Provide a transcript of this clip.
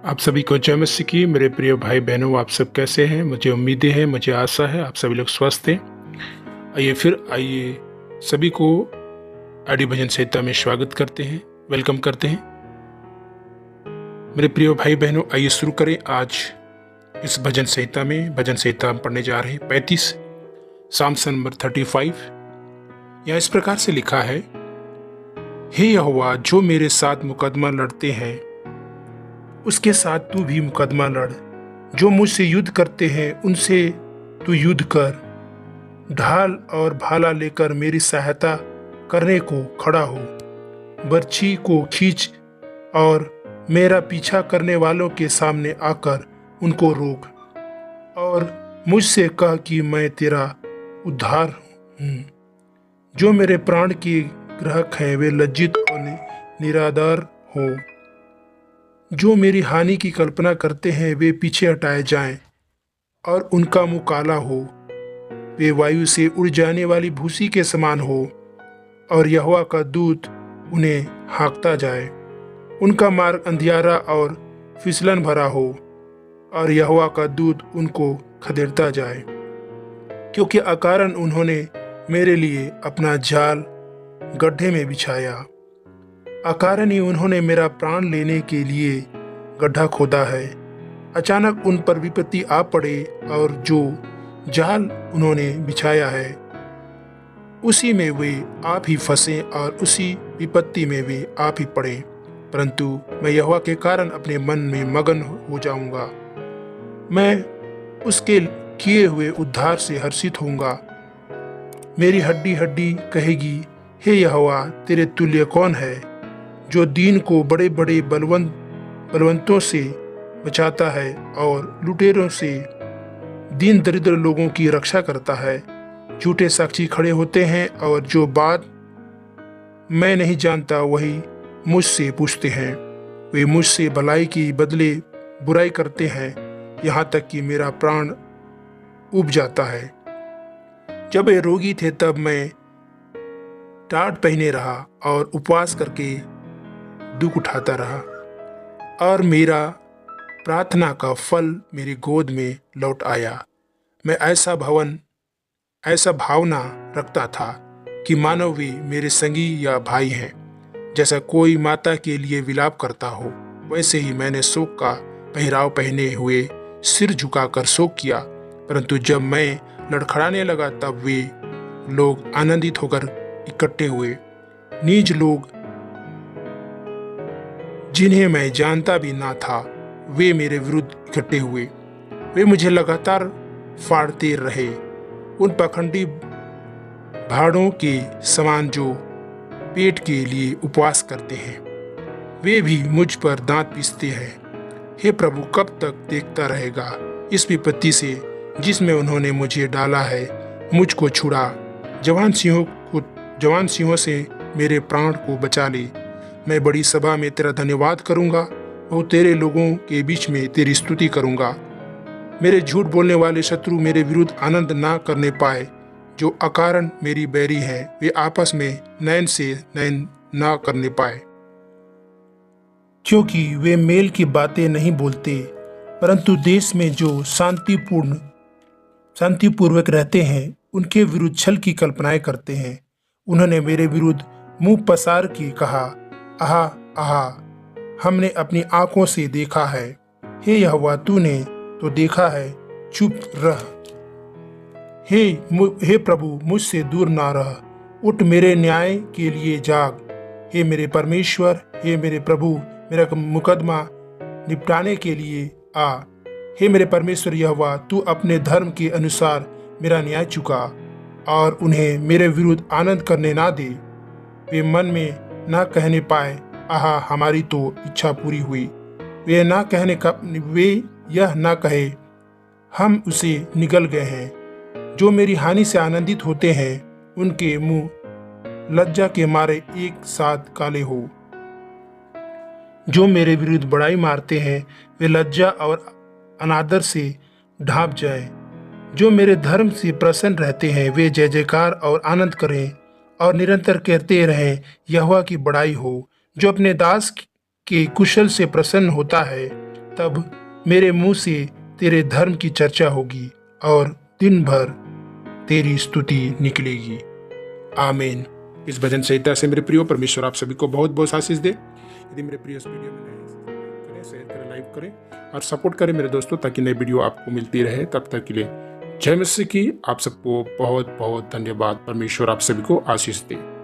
आप सभी को जय मसीह की। मेरे प्रिय भाई बहनों, आप सब कैसे हैं? मुझे उम्मीदें हैं, मुझे आशा है आप सभी लोग स्वस्थ हैं। आइए सभी को आदि भजन संहिता में स्वागत करते हैं, वेलकम करते हैं। मेरे प्रिय भाई बहनों, आइए शुरू करें। आज इस भजन संहिता हम पढ़ने जा रहे हैं 35 साम्स नंबर 35। यहाँ इस प्रकार से लिखा है, हे यहोवा, जो मेरे साथ मुकदमा लड़ते हैं उसके साथ तू भी मुकदमा लड़। जो मुझसे युद्ध करते हैं उनसे तू युद्ध कर। ढाल और भाला लेकर मेरी सहायता करने को खड़ा हो। बर्छी को खींच और मेरा पीछा करने वालों के सामने आकर उनको रोक। और मुझसे कह कि मैं तेरा उद्धार हूँ। जो मेरे प्राण के ग्राहक हैं वे लज्जित और निरादर हो। जो मेरी हानि की कल्पना करते हैं वे पीछे हटाए जाएं और उनका मुंह काला हो। वे वायु से उड़ जाने वाली भूसी के समान हो और यहोवा का दूत उन्हें हाँकता जाए। उनका मार्ग अंधियारा और फिसलन भरा हो और यहोवा का दूत उनको खदेड़ता जाए। क्योंकि अकारण उन्होंने मेरे लिए अपना जाल गड्ढे में बिछाया। अकारण ही उन्होंने मेरा प्राण लेने के लिए गड्ढा खोदा है। अचानक उन पर विपत्ति आ पड़े और जो जाल उन्होंने बिछाया है उसी में वे आप ही फंसे और उसी विपत्ति में वे आप ही पड़े। परंतु मैं यहोवा के कारण अपने मन में मगन हो जाऊंगा। मैं उसके किए हुए उद्धार से हर्षित होऊंगा। मेरी हड्डी हड्डी कहेगी, हे यहोवा, तेरे तुल्य कौन है? जो दीन को बड़े बड़े बलवंतों से बचाता है और लुटेरों से दीन दरिद्र लोगों की रक्षा करता है। झूठे साक्षी खड़े होते हैं और जो बात मैं नहीं जानता वही मुझसे पूछते हैं। वे मुझसे भलाई की बदले बुराई करते हैं, यहाँ तक कि मेरा प्राण उब जाता है। जब वे रोगी थे तब मैं टाट पहने रहा और उपवास करके दुख उठाता रहा, और मेरा प्रार्थना का फल मेरी गोद में लौट आया। मैं ऐसा भावना रखता था कि मानव वे मेरे संगी या भाई हैं। जैसा कोई माता के लिए विलाप करता हो, वैसे ही मैंने शोक का पहराव पहने हुए सिर झुकाकर शोक किया। परंतु जब मैं लड़खड़ाने लगा तब वे लोग आनंदित होकर इकट्ठे हुए। नीच लोग जिन्हें मैं जानता भी ना था वे मेरे विरुद्ध इकट्ठे हुए। वे मुझे लगातार फाड़ते रहे, उन पाखंडी भाड़ों के समान जो पेट के लिए उपवास करते हैं। वे भी मुझ पर दांत पीसते हैं। हे प्रभु, कब तक देखता रहेगा? इस विपत्ति से जिसमें उन्होंने मुझे डाला है मुझको छुड़ा। जवान सिंहों से मेरे प्राण को बचा ले। मैं बड़ी सभा में तेरा धन्यवाद करूंगा और तेरे लोगों के बीच में तेरी स्तुति करूंगा। मेरे झूठ बोलने वाले शत्रु मेरे विरुद्ध आनंद ना करने पाए। जो अकारण मेरी बैरी हैं वे आपस में नयन से नयन ना करने पाए। क्योंकि वे मेल की बातें नहीं बोलते, परंतु देश में जो शांतिपूर्वक रहते हैं उनके विरुद्ध छल की कल्पनाएं करते हैं। उन्होंने मेरे विरुद्ध मुंह पसार के कहा, आहा आहा, हमने अपनी आंखों से देखा है। हे यहोवा, तूने तो देखा है, चुप रह। हे प्रभु, मुझसे दूर ना रह। उठ, मेरे न्याय के लिए जाग। हे मेरे परमेश्वर, हे मेरे प्रभु, मेरा मुकदमा निपटाने के लिए आ। हे मेरे परमेश्वर यहोवा, तू अपने धर्म के अनुसार मेरा न्याय चुका और उन्हें मेरे विरुद्ध आनंद करने ना दे। वे मन में ना कहने पाए, आहा, हमारी तो इच्छा पूरी हुई। वे यह ना कहे, हम उसे निगल गए हैं। जो मेरी हानि से आनंदित होते हैं उनके मुंह लज्जा के मारे एक साथ काले हो। जो मेरे विरुद्ध बड़ाई मारते हैं वे लज्जा और अनादर से ढांप जाएं। जो मेरे धर्म से प्रसन्न रहते हैं वे जय जयकार और आनंद करें और निरंतर कहते रहें, यहोवा की बड़ाई हो। जो अपने दास के कुशल से प्रसन्न होता है तब मेरे मुंह से तेरे धर्म की चर्चा होगी और दिन भर तेरी स्तुति निकलेगी। आमीन। इस भजन संहिता से मेरे प्रियो परमेश्वर आप सभी को बहुत बहुत आशीष दे। यदि मेरे प्रिय इस वीडियो में नए करें, शेयर करें, लाइक करें और सपोर्ट करें मेरे दोस्तों, ताकि नई वीडियो आपको मिलती रहे। तब तक के लिए जय मसीह की। आप सबको बहुत बहुत धन्यवाद। परमेश्वर आप सभी को आशीष दे।